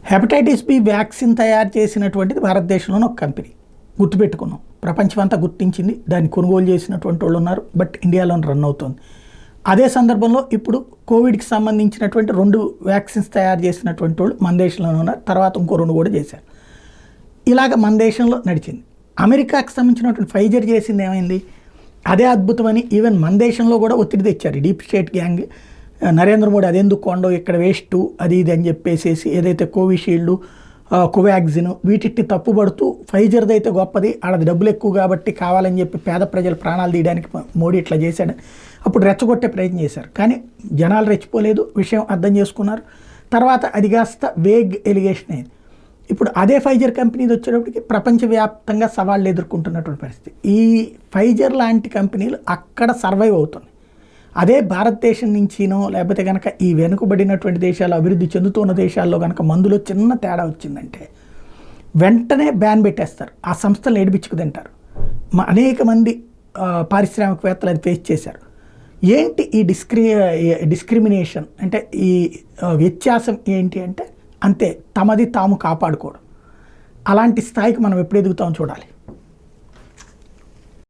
Hepatitis B vaccine తయారు చేసినటువంటిది భారతదేశంలోని ఒక కంపెనీ, గుర్తుపెట్టుకున్నాం. ప్రపంచమంతా గుర్తించింది, దాన్ని కొనుగోలు చేసినటువంటి వాళ్ళు ఉన్నారు. బట్ ఇండియాలో రన్ అవుతుంది. అదే సందర్భంలో ఇప్పుడు కోవిడ్కి సంబంధించినటువంటి 2 వ్యాక్సిన్స్ తయారు చేసినటువంటి వాళ్ళు మన దేశంలోనే ఉన్నారు. తర్వాత ఇంకో 2 కూడా చేశారు. ఇలాగ మన దేశంలో నడిచింది. అమెరికాకి సంబంధించినటువంటి ఫైజర్ చేసింది ఏమైంది? అదే అద్భుతమని ఈవెన్ మన దేశంలో కూడా ఒత్తిడి తెచ్చారు deep state gang. Narendra Modi అదెందుకు కొండో ఇక్కడ వేస్ట్ అది ఇది అని చెప్పేసి ఏదైతే కోవిషీల్డ్, కోవాక్సిన్ వీటిని తప్పుపడుతూ ఫైజర్ది అయితే గొప్పది, ఆడది డబ్బులు ఎక్కువ కాబట్టి కావాలని చెప్పి పేద ప్రజల ప్రాణాలు తీయడానికి మోడీ ఇట్లా చేశాడు. అప్పుడు రెచ్చగొట్టే ప్రయత్నం చేశారు. కానీ జనాలు రెచ్చిపోలేదు, విషయం అర్థం చేసుకున్నారు. తర్వాత అది కాస్త వేగ్ ఎలిగేషన్ అయింది. ఇప్పుడు అదే ఫైజర్ కంపెనీది వచ్చేటప్పటికి ప్రపంచవ్యాప్తంగా సవాళ్ళు ఎదుర్కొంటున్నటువంటి పరిస్థితి. ఈ ఫైజర్ లాంటి కంపెనీలు అక్కడ సర్వైవ్ అవుతున్నాయి. అదే భారతదేశం నుంచినో లేకపోతే కనుక ఈ వెనుకబడినటువంటి దేశాలు, అభివృద్ధి చెందుతున్న దేశాల్లో కనుక మందులో చిన్న తేడా వచ్చిందంటే వెంటనే బ్యాన్ పెట్టేస్తారు, ఆ సంస్థలు ఏడిపించుకు తింటారు. అనేక మంది పారిశ్రామికవేత్తలు అది ఫేస్ చేశారు. ఏంటి ఈ డిస్క్రిమినేషన్ అంటే ఈ వ్యత్యాసం ఏంటి అంటే అంతే, తమది తాము కాపాడుకోవడం. అలాంటి స్థాయికి మనం ఎప్పుడు ఎదుగుతామో చూడాలి.